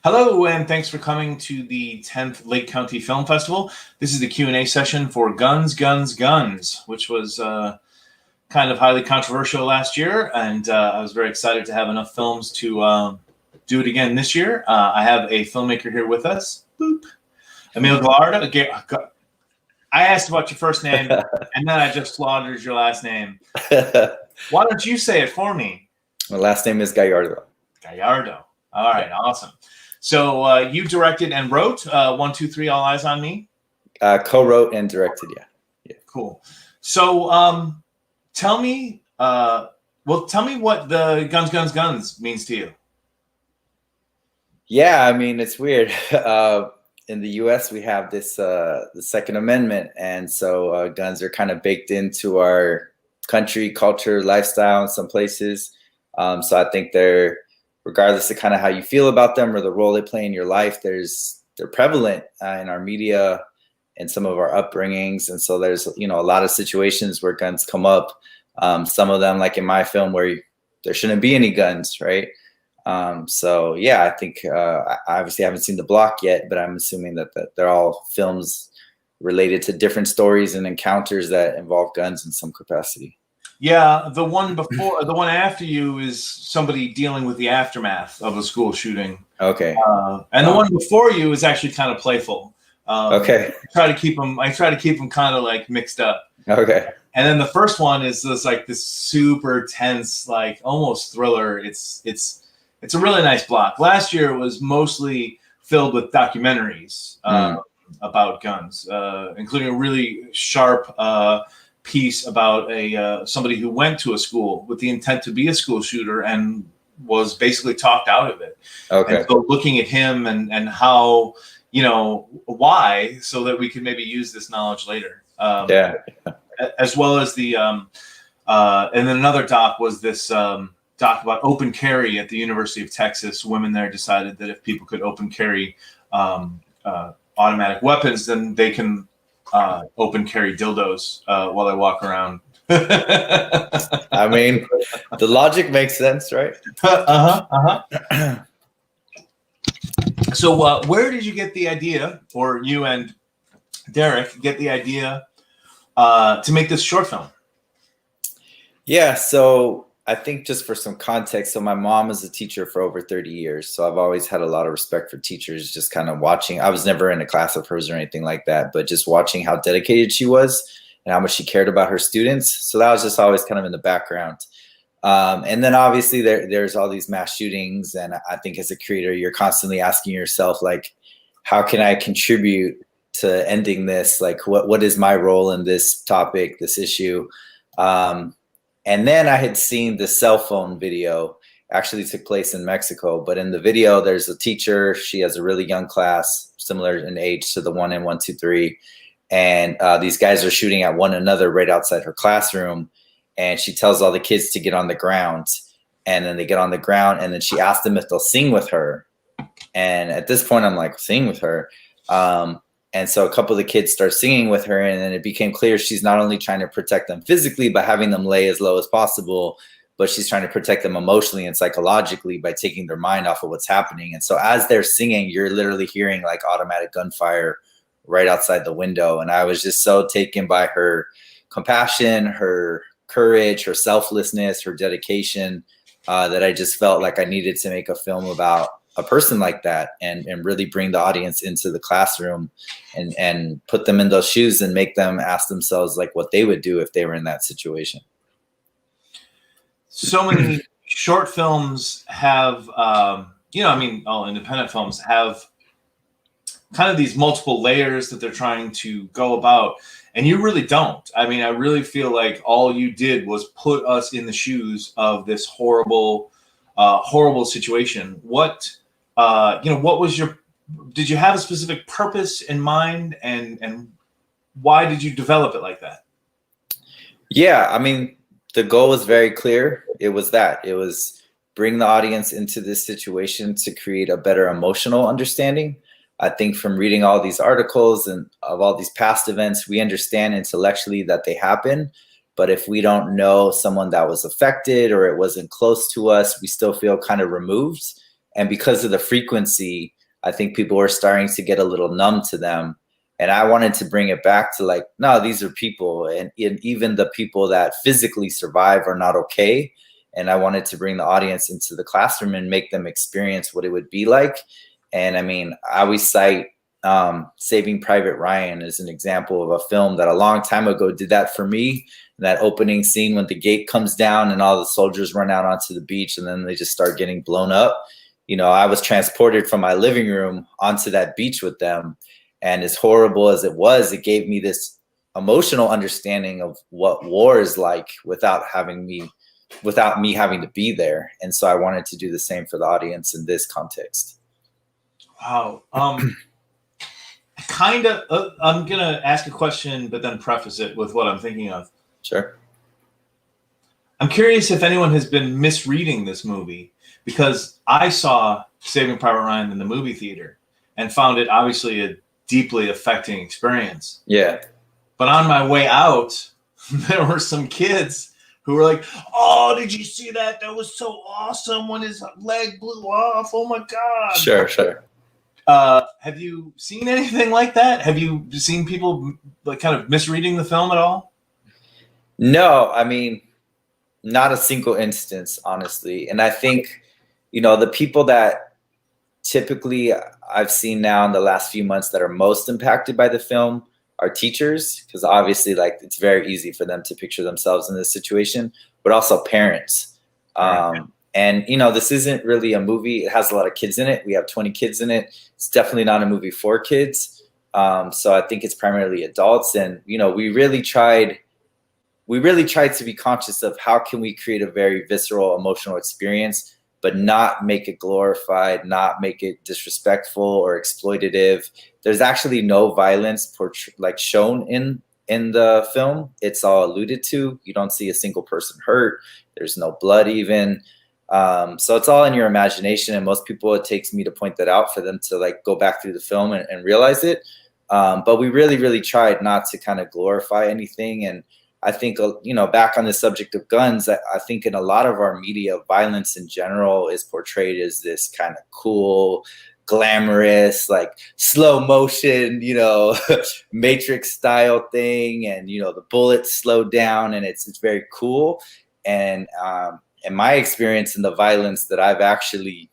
Hello, and thanks for coming to the 10th Lake County Film Festival. This is the Q&A session for Guns, Guns, Guns, which was kind of highly controversial last year, and I was very excited to have enough films to do it again this year. I have a filmmaker here with us, Boop, Emil Gallardo. I asked about your first name, and then I just slaughtered your last name. Why don't you say it for me? My last name is Gallardo. Gallardo. All right, awesome. So you directed and wrote 1, 2, 3, All Eyes on Me? Co-wrote and directed, yeah. Cool. So tell me what the Guns, Guns, Guns means to you. Yeah, I mean, it's weird. In the U.S., we have this the Second Amendment, and so guns are kind of baked into our country, culture, lifestyle in some places. So I think regardless of kind of how you feel about them or the role they play in your life, they're prevalent in our media and some of our upbringings. And so there's, a lot of situations where guns come up. Some of them, like in my film, where there shouldn't be any guns, right? So yeah, I think I obviously haven't seen The Block yet, but I'm assuming that they're all films related to different stories and encounters that involve guns in some capacity. Yeah, the one after you is somebody dealing with the aftermath of a school shooting. Okay. And the one before you is actually kind of playful. Okay. I try to keep them kind of like mixed up. Okay. And then the first one is this super tense, like almost thriller. It's a really nice block. Last year it was mostly filled with documentaries about guns, including a really sharp piece about somebody who went to a school with the intent to be a school shooter and was basically talked out of it. Okay. And so looking at him and how, why, so that we can maybe use this knowledge later. Yeah. As well as the and then another doc was this doc about open carry at the University of Texas. Women there decided that if people could open carry automatic weapons, then they can open carry dildos while they walk around. I mean, the logic makes sense, right? So where did you get the idea, or you and Derek get the idea to make this short film? Yeah, so I think just for some context, so my mom is a teacher for over 30 years. So I've always had a lot of respect for teachers, just kind of watching. I was never in a class of hers or anything like that, but just watching how dedicated she was and how much she cared about her students. So that was just always kind of in the background. And then obviously there's all these mass shootings. And I think as a creator, you're constantly asking yourself, like, how can I contribute to ending this? Like, what is my role in this topic, this issue? And then I had seen the cell phone video, actually took place in Mexico. But in the video, there's a teacher. She has a really young class, similar in age to the one in 1, 2, 3. And these guys are shooting at one another right outside her classroom. And she tells all the kids to get on the ground. And then they get on the ground. And then she asked them if they'll sing with her. And at this point, I'm like, sing with her. And so a couple of the kids start singing with her, and then it became clear she's not only trying to protect them physically by having them lay as low as possible, but she's trying to protect them emotionally and psychologically by taking their mind off of what's happening. And so as they're singing, you're literally hearing like automatic gunfire right outside the window. And I was just so taken by her compassion, her courage, her selflessness, her dedication, that I just felt like I needed to make a film about a person like that and really bring the audience into the classroom and put them in those shoes and make them ask themselves like what they would do if they were in that situation. So many short films have, all independent films have kind of these multiple layers that they're trying to go about. And you really don't. I mean, I really feel like all you did was put us in the shoes of this horrible situation. What did you have a specific purpose in mind, and why did you develop it like that? Yeah, I mean, the goal was very clear. It was bring the audience into this situation to create a better emotional understanding. I think from reading all these articles and of all these past events, we understand intellectually that they happen. But if we don't know someone that was affected or it wasn't close to us, we still feel kind of removed. And because of the frequency, I think people were starting to get a little numb to them. And I wanted to bring it back to like, no, these are people, and even the people that physically survive are not okay. And I wanted to bring the audience into the classroom and make them experience what it would be like. And I mean, I always cite Saving Private Ryan as an example of a film that a long time ago did that for me. That opening scene when the gate comes down and all the soldiers run out onto the beach and then they just start getting blown up. You know, I was transported from my living room onto that beach with them. And as horrible as it was, it gave me this emotional understanding of what war is like without me having to be there. And so I wanted to do the same for the audience in this context. Wow. I'm going to ask a question, but then preface it with what I'm thinking of. Sure. I'm curious if anyone has been misreading this movie, because I saw Saving Private Ryan in the movie theater and found it obviously a deeply affecting experience. Yeah. But on my way out, there were some kids who were like, "Oh, did you see that? That was so awesome when his leg blew off. Oh my God." Sure. Have you seen anything like that? Have you seen people like kind of misreading the film at all? No, I mean, not a single instance, honestly. And I think, you know, the people that typically I've seen now in the last few months that are most impacted by the film are teachers, because obviously, like, it's very easy for them to picture themselves in this situation, but also parents. Right. And, you know, this isn't really a movie. It has a lot of kids in it. We have 20 kids in it. It's definitely not a movie for kids. So I think it's primarily adults. And, you know, we really tried to be conscious of how can we create a very visceral, emotional experience, but not make it glorified, not make it disrespectful or exploitative. There's actually no violence shown in the film. It's all alluded to. You don't see a single person hurt. There's no blood even. So it's all in your imagination. And most people, it takes me to point that out for them to like go back through the film and realize it. But we really, really tried not to kind of glorify anything. And I think, you know, back on the subject of guns, I think in a lot of our media, violence in general is portrayed as this kind of cool, glamorous, like slow motion, you know, Matrix style thing. And, you know, the bullets slow down and it's very cool. And in my experience in the violence that I've actually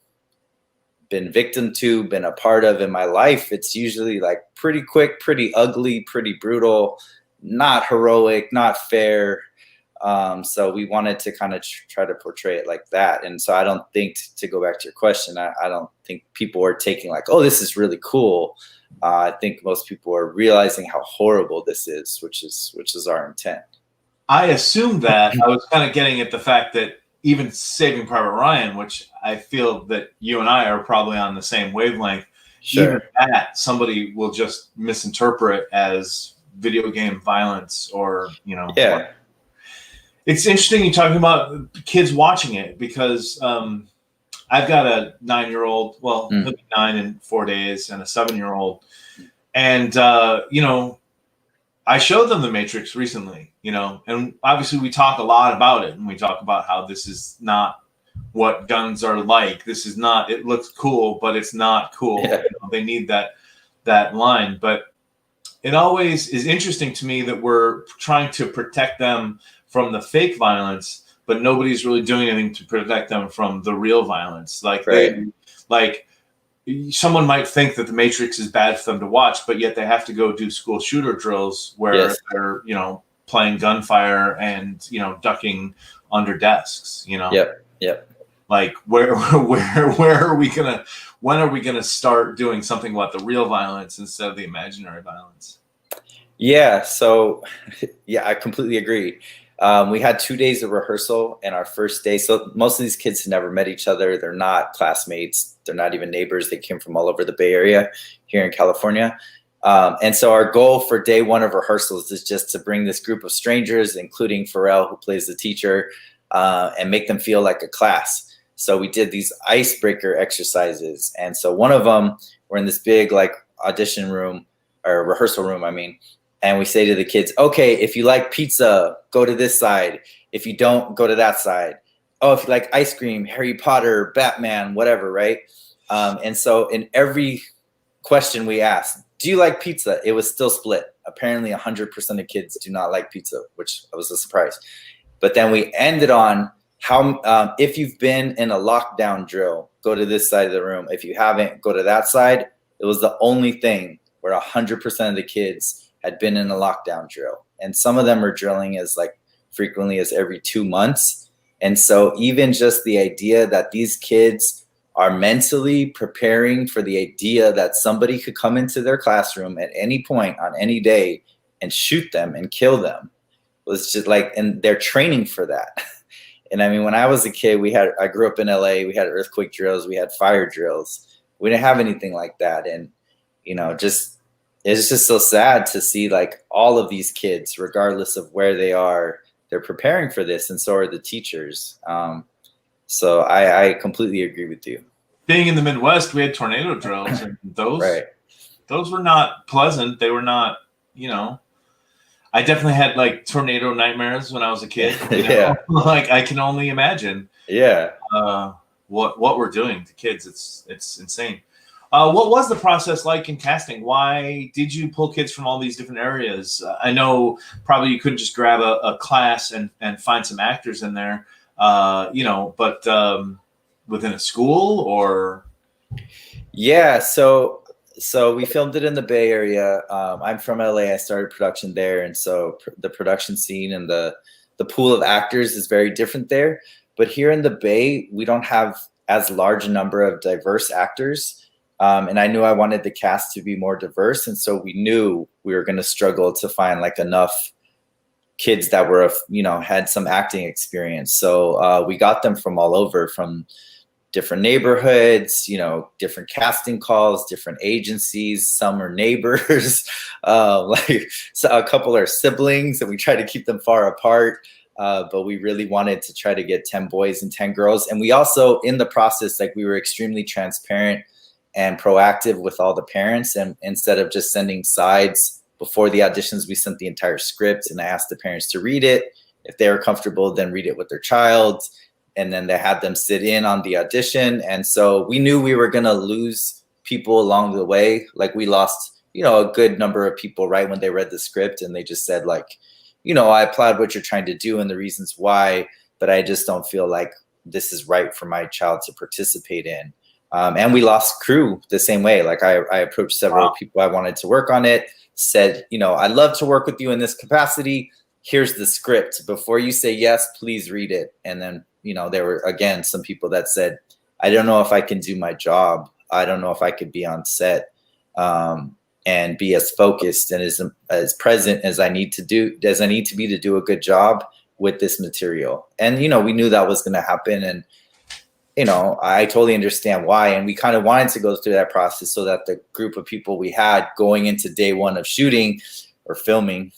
been victim to, been a part of in my life, it's usually like pretty quick, pretty ugly, pretty brutal, not heroic, not fair. So we wanted to kind of try to portray it like that. And so I don't think, to go back to your question, I don't think people are taking like, oh, this is really cool. I think most people are realizing how horrible this is, which is our intent. I assumed that. I was kind of getting at the fact that even Saving Private Ryan, which I feel that you and I are probably on the same wavelength, Sure. even that somebody will just misinterpret as video game violence or, you know. Yeah. It's interesting you talking about kids watching it, because I've got a 9-year-old, well, he'll be 9 in 4 days, and a 7-year-old. And, you know, I showed them The Matrix recently, you know, and obviously we talk a lot about it, and we talk about how this is not what guns are like. This is not, it looks cool, but it's not cool. Yeah. You know, they need that line. But it always is interesting to me that we're trying to protect them from the fake violence, but nobody's really doing anything to protect them from the real violence. Like, Right. Someone might think that The Matrix is bad for them to watch, but yet they have to go do school shooter drills where Yes. they're, you know, playing gunfire and, you know, ducking under desks, you know. Yep. Like, where are we gonna, when are we gonna start doing something about the real violence instead of the imaginary violence? Yeah. So, yeah, I completely agree. We had 2 days of rehearsal, and our first day, so most of these kids have never met each other. They're not classmates. They're not even neighbors. They came from all over the Bay Area here in California. And so our goal for day one of rehearsals is just to bring this group of strangers, including Pharrell, who plays the teacher, and make them feel like a class. So we did these icebreaker exercises. And so one of them, we're in this big like audition room, or rehearsal room, I mean. And we say to the kids, okay, if you like pizza, go to this side. If you don't, go to that side. oh, if you like ice cream, Harry Potter, Batman, whatever, right? And so in every question we asked, do you like pizza? It was still split. Apparently 100% of kids do not like pizza, which was a surprise. But then we ended on how, if you've been in a lockdown drill, go to this side of the room. If you haven't, go to that side. It was the only thing where 100% of the kids had been in a lockdown drill. And some of them are drilling as like frequently as every 2 months. And so even just the idea that these kids are mentally preparing for the idea that somebody could come into their classroom at any point on any day and shoot them and kill them was just like, and they're training for that. And I mean, when I was a kid, I grew up in LA, we had earthquake drills, we had fire drills. We didn't have anything like that. And, it's just so sad to see like all of these kids, regardless of where they are, they're preparing for this. And so are the teachers. So I completely agree with you. Being in the Midwest, we had tornado drills, and those were not pleasant. They were not, I definitely had like tornado nightmares when I was a kid. Yeah. Like I can only imagine. Yeah. What we're doing to kids. It's insane. What was the process like in casting? Why did you pull kids from all these different areas? I know probably you couldn't just grab a class and find some actors in there, but within a school or? Yeah, so we filmed it in the Bay Area. I'm from LA. I started production there, and so the production scene and the pool of actors is very different there. But here in the Bay, we don't have as large a number of diverse actors. And I knew I wanted the cast to be more diverse. And so we knew we were going to struggle to find like enough kids that were, had some acting experience. So we got them from all over, from different neighborhoods, different casting calls, different agencies. Some are neighbors, so a couple are siblings, and we try to keep them far apart. But we really wanted to try to get 10 boys and 10 girls. And we also, in the process, like we were extremely transparent and proactive with all the parents. And instead of just sending sides before the auditions, we sent the entire script, and I asked the parents to read it. If they were comfortable, then read it with their child. And then they had them sit in on the audition. And so we knew we were going to lose people along the way. Like we lost, a good number of people right when they read the script, and they just said like, I applaud what you're trying to do and the reasons why, but I just don't feel like this is right for my child to participate in. And we lost crew the same way. Like I approached several people I wanted to work on it, said, I'd love to work with you in this capacity. Here's the script. Before you say yes, please read it. And then, there were, again, some people that said, I don't know if I can do my job. I don't know if I could be on set and be as focused and as present as I need to be to do a good job with this material. And, we knew that was going to happen. And, I totally understand why. And we kind of wanted to go through that process so that the group of people we had going into day one of shooting or filming,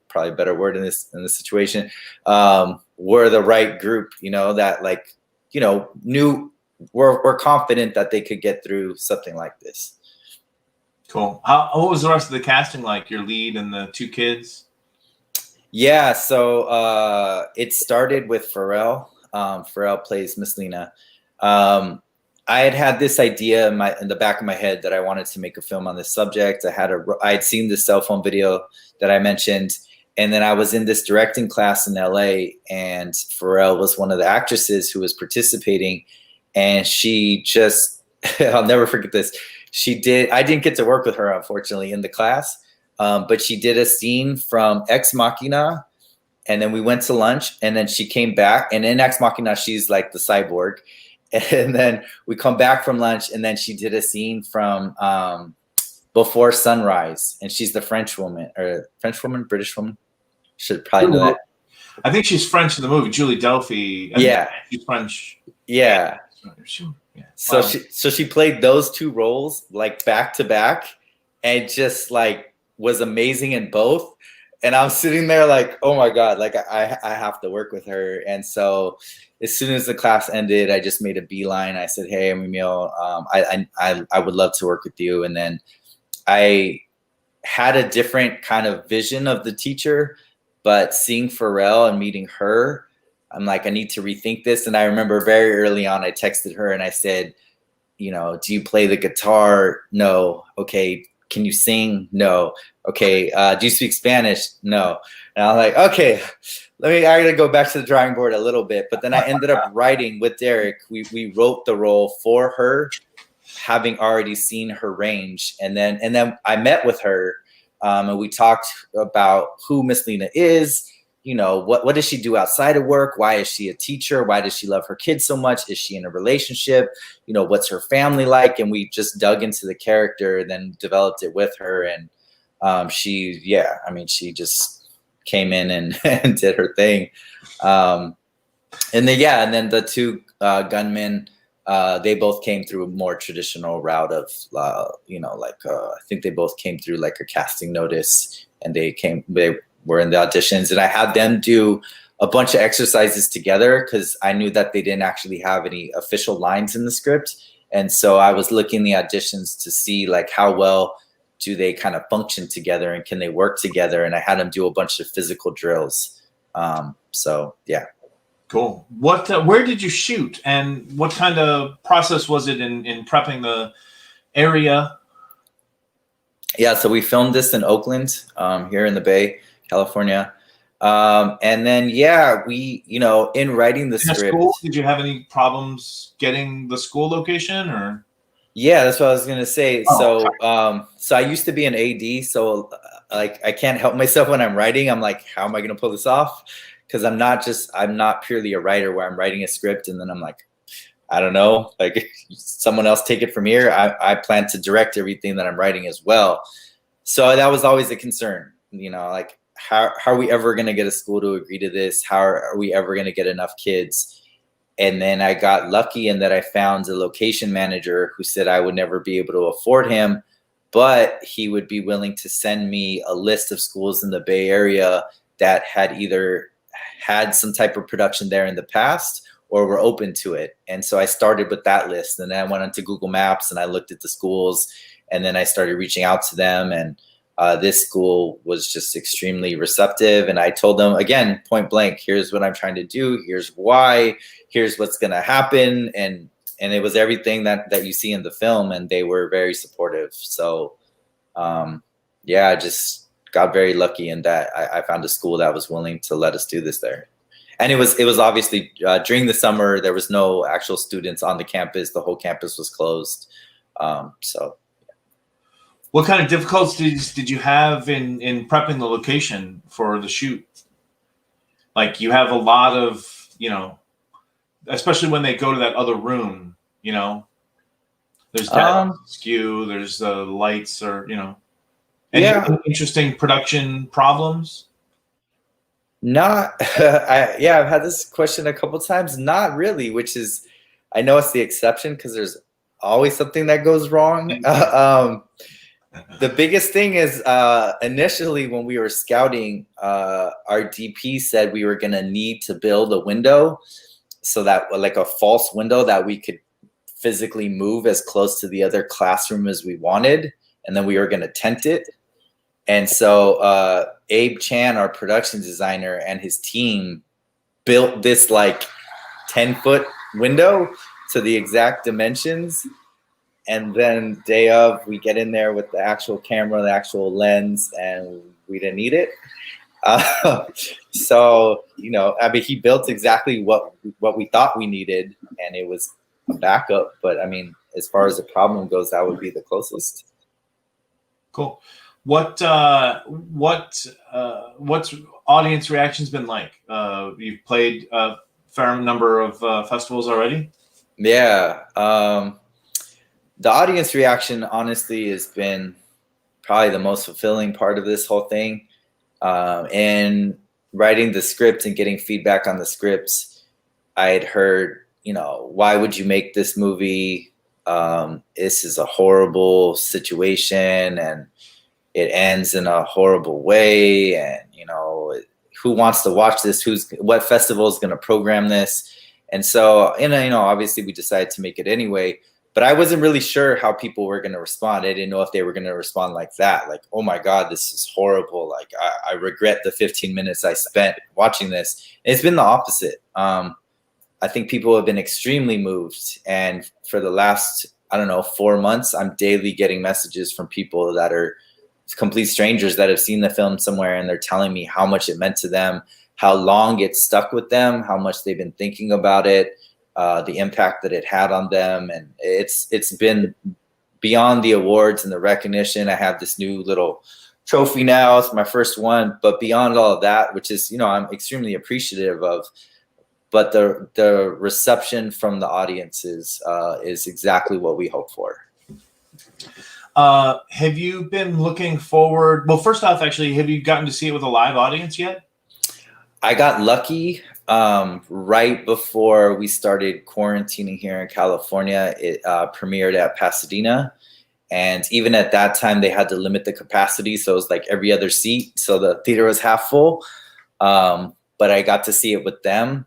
probably a better word in this situation, were the right group, that like, knew we're confident that they could get through something like this. Cool. What was the rest of the casting like? Your lead and the two kids? Yeah. So it started with Pharrell. Pharrell plays Miss Lena. I had this idea in the back of my head that I wanted to make a film on this subject. I had seen the cell phone video that I mentioned, and then I was in this directing class in LA, and Pharrell was one of the actresses who was participating, and she just, I'll never forget this. I didn't get to work with her, unfortunately, in the class, but she did a scene from Ex Machina. And then we went to lunch, and then she came back, and in Ex Machina, she's like the cyborg. And then we come back from lunch, and then she did a scene from Before Sunrise, and she's the British woman. Should probably know that. I think she's French in the movie. Julie Delphi. She's French. Yeah. Yeah. So she played those two roles like back to back, and just like was amazing in both. And I'm sitting there like, oh my God, like I have to work with her. And so as soon as the class ended, I just made a beeline. I said, hey, Emil, I would love to work with you. And then I had a different kind of vision of the teacher, but seeing Pharrell and meeting her, I'm like, I need to rethink this. And I remember very early on, I texted her and I said, do you play the guitar? No. Okay. Can you sing? No. Okay. Do you speak Spanish? No. And I'm like, okay, I gotta go back to the drawing board a little bit. But then I ended up writing with Derek. We wrote the role for her, having already seen her range. And then I met with her, and we talked about who Miss Lena is. What does she do outside of work? Why is she a teacher? Why does she love her kids so much? Is she in a relationship? What's her family like? And we just dug into the character and then developed it with her. And she just came in and, and did her thing. And then the two gunmen, they both came through a more traditional route of, I think they both came through like a casting notice, and they were in the auditions, and I had them do a bunch of exercises together because I knew that they didn't actually have any official lines in the script. And so I was looking the auditions to see like how well do they kind of function together and can they work together. And I had them do a bunch of physical drills. So yeah. Cool. Where did you shoot, and what kind of process was it in prepping the area? Yeah, so we filmed this in Oakland, here in the Bay, California. And then, we, in writing the script. School, did you have any problems getting the school location, or? Yeah, that's what I was going to say. So I used to be an AD. So like, I can't help myself when I'm writing. I'm like, how am I going to pull this off? Because I'm not purely a writer where I'm writing a script and then I'm like, I don't know, like someone else take it from here. I plan to direct everything that I'm writing as well. So that was always a concern, like how are we ever going to get a school to agree to this? How are we ever going to get enough kids? And then I got lucky in that I found a location manager who said I would never be able to afford him, but he would be willing to send me a list of schools in the Bay Area that had either had some type of production there in the past or were open to it. And so I started with that list, and then I went onto Google Maps and I looked at the schools, and then I started reaching out to them. And this school was just extremely receptive. And I told them, again, point blank, here's what I'm trying to do. Here's why, here's what's going to happen. And it was everything that you see in the film, and they were very supportive. So I just got very lucky in that I found a school that was willing to let us do this there. And it was obviously during the summer, there was no actual students on the campus. The whole campus was closed. What kind of difficulties did you have in prepping the location for the shoot? Like, you have a lot of, especially when they go to that other room, there's that skew, there's the lights, or, any interesting production problems? Not, I've had this question a couple times. Not really, which is, I know it's the exception because there's always something that goes wrong. The biggest thing is initially when we were scouting, our DP said we were going to need to build a window, so that like a false window that we could physically move as close to the other classroom as we wanted, and then we were going to tent it. And so Abe Chan, our production designer, and his team built this like 10-foot window to the exact dimensions. And then day of, we get in there with the actual camera, the actual lens, and we didn't need it. So, he built exactly what we thought we needed, and it was a backup. But as far as the problem goes, that would be the closest. Cool. What's audience reactions been like? You've played a fair number of festivals already. Yeah. The audience reaction, honestly, has been probably the most fulfilling part of this whole thing. And writing the script and getting feedback on the scripts, I had heard, why would you make this movie? This is a horrible situation, and it ends in a horrible way. And, who wants to watch this? What festival is going to program this? And so, obviously we decided to make it anyway. but I wasn't really sure how people were going to respond. I didn't know if they were going to respond like that. Like, oh my God, this is horrible. Like, I regret the 15 minutes I spent watching this. And it's been the opposite. I think people have been extremely moved. And for the last, I don't know, 4 months, I'm daily getting messages from people that are complete strangers that have seen the film somewhere, and they're telling me how much it meant to them, how long it stuck with them, how much they've been thinking about it, the impact that it had on them. And it's been beyond the awards and the recognition. I have this new little trophy now. It's my first one, but beyond all of that, which is, I'm extremely appreciative of, but the reception from the audiences is exactly what we hope for. Have you been looking forward? Well, first off, actually, have you gotten to see it with a live audience yet? I got lucky right before we started quarantining here in California. It premiered at Pasadena. And even at that time, they had to limit the capacity. So it was like every other seat. So the theater was half full. But I got to see it with them.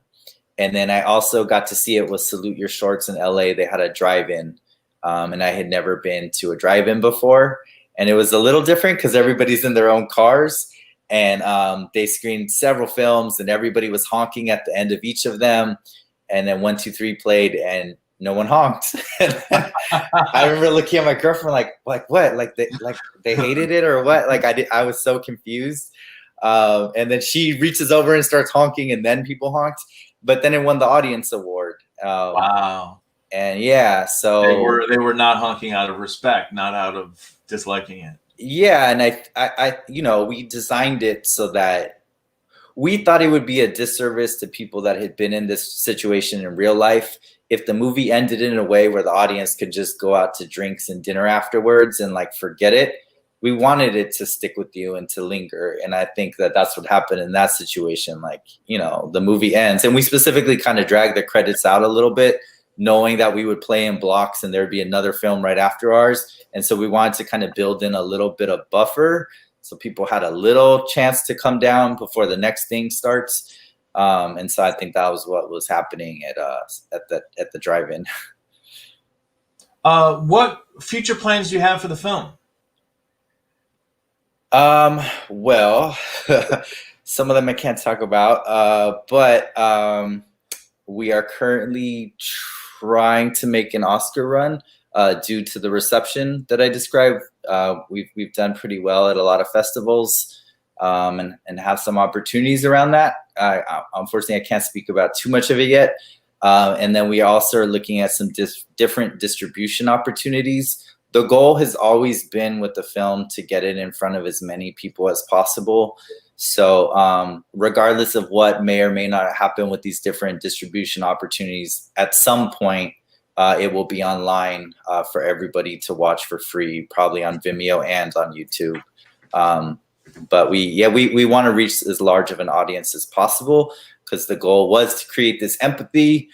And then I also got to see it with Salute Your Shorts in LA. They had a drive-in. And I had never been to a drive-in before. And it was a little different because everybody's in their own cars. And they screened several films, and everybody was honking at the end of each of them. And then 1, 2, 3 played, and no one honked. I remember looking at my girlfriend like what? Like they hated it or what? Like I was so confused. And then she reaches over and starts honking, and then people honked. But then it won the audience award. Wow. And yeah, so they were not honking out of respect, not out of disliking it. Yeah, and I we designed it so that we thought it would be a disservice to people that had been in this situation in real life if the movie ended in a way where the audience could just go out to drinks and dinner afterwards and like forget it. We wanted it to stick with you and to linger. And I think that that's what happened in that situation. Like, the movie ends, and we specifically kind of dragged the credits out a little bit, knowing that we would play in blocks and there'd be another film right after ours. And so we wanted to kind of build in a little bit of buffer so people had a little chance to come down before the next thing starts. And so I think that was what was happening at the drive-in. What future plans do you have for the film? Well, some of them I can't talk about, but we are currently trying to make an Oscar run due to the reception that I described. We've done pretty well at a lot of festivals and have some opportunities around that. Unfortunately, I can't speak about too much of it yet. And then we also are looking at some different distribution opportunities. The goal has always been with the film to get it in front of as many people as possible. So regardless of what may or may not happen with these different distribution opportunities, at some point it will be online for everybody to watch for free, probably on Vimeo and on YouTube. But we want to reach as large of an audience as possible, because the goal was to create this empathy,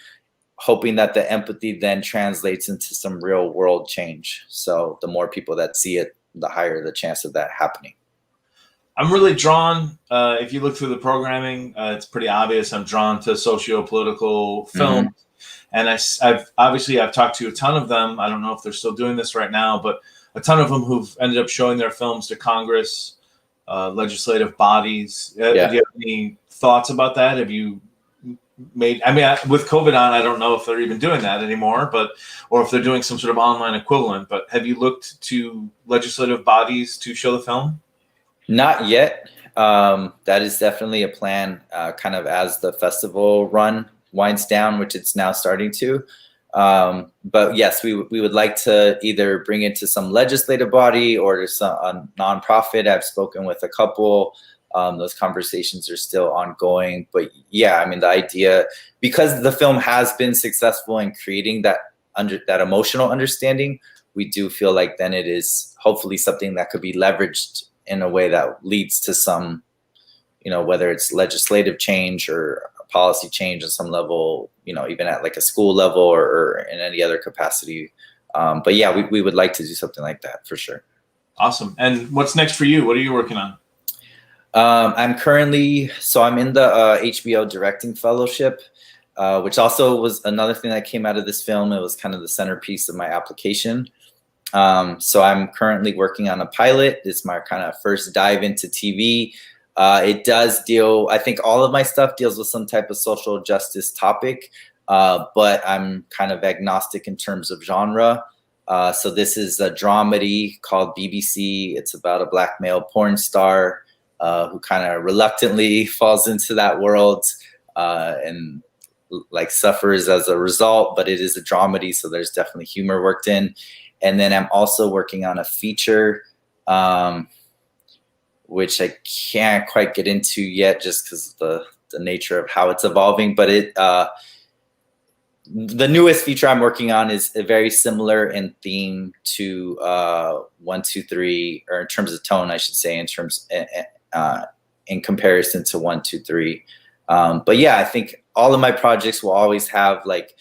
hoping that the empathy then translates into some real world change. So the more people that see it, the higher the chance of that happening. I'm really drawn, if you look through the programming, it's pretty obvious I'm drawn to socio-political films. Mm-hmm. And I've talked to a ton of them. I don't know if they're still doing this right now, but a ton of them who've ended up showing their films to Congress, legislative bodies. Do you have any thoughts about that? Have you made, with COVID on, I don't know if they're even doing that anymore, or if they're doing some sort of online equivalent, but have you looked to legislative bodies to show the film? Not yet. That is definitely a plan, kind of as the festival run winds down, which it's now starting to. But yes, we would like to either bring it to some legislative body or to a nonprofit. I've spoken with a couple. Those conversations are still ongoing. But yeah, the idea, because the film has been successful in creating that emotional understanding, we do feel like then it is hopefully something that could be leveraged in a way that leads to some, whether it's legislative change or policy change at some level, even at like a school level or in any other capacity. But yeah, we would like to do something like that for sure. Awesome. And what's next for you? What are you working on? I'm in the HBO directing fellowship. which also was another thing that came out of this film. It was kind of the centerpiece of my application. So I'm currently working on a pilot. It's my kind of first dive into TV. It does deal, I think all of my stuff deals with some type of social justice topic, but I'm kind of agnostic in terms of genre. So this is a dramedy called BBC. It's about a black male porn star who kind of reluctantly falls into that world and like suffers as a result, but it is a dramedy, so there's definitely humor worked in. And then I'm also working on a feature, which I can't quite get into yet just because of the nature of how it's evolving. But the newest feature I'm working on is very similar in theme to 1, 2, 3, or in terms of tone, I should say, in comparison to 1, 2, 3. But yeah, I think all of my projects will always have like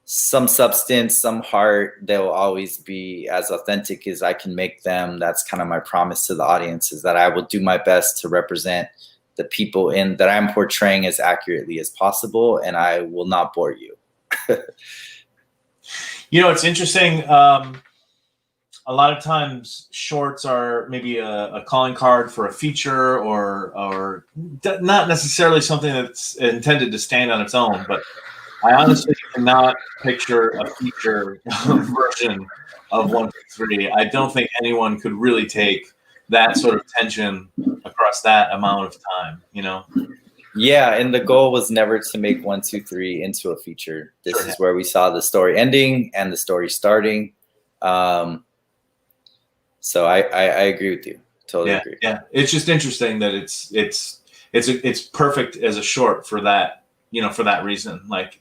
some substance, some heart. They will always be as authentic as I can make them. That's kind of my promise to the audience, is that I will do my best to represent the people that I'm portraying as accurately as possible, and I will not bore you. You know, it's interesting. A lot of times shorts are maybe a calling card for a feature or not necessarily something that's intended to stand on its own, but I honestly cannot picture a feature version of 1, 2, 3. I don't think anyone could really take that sort of tension across that amount of time, you know? Yeah, and the goal was never to make 1, 2, 3 into a feature. This is where we saw the story ending and the story starting. So I agree with you. Totally agree. Yeah, it's just interesting that it's perfect as a short for that. You know, for that reason, like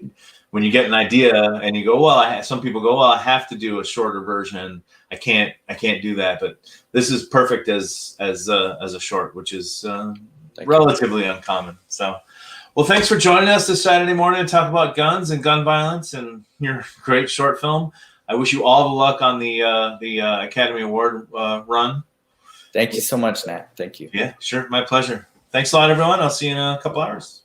when you get an idea and you go, well, some people go, well, I have to do a shorter version. I can't do that. But this is perfect as a short, which is relatively uncommon. So, well, thanks for joining us this Saturday morning to talk about guns and gun violence and your great short film. I wish you all the luck on the Academy Award run. Thank you so much, Nat. Thank you. Yeah, sure. My pleasure. Thanks a lot, everyone. I'll see you in a couple hours.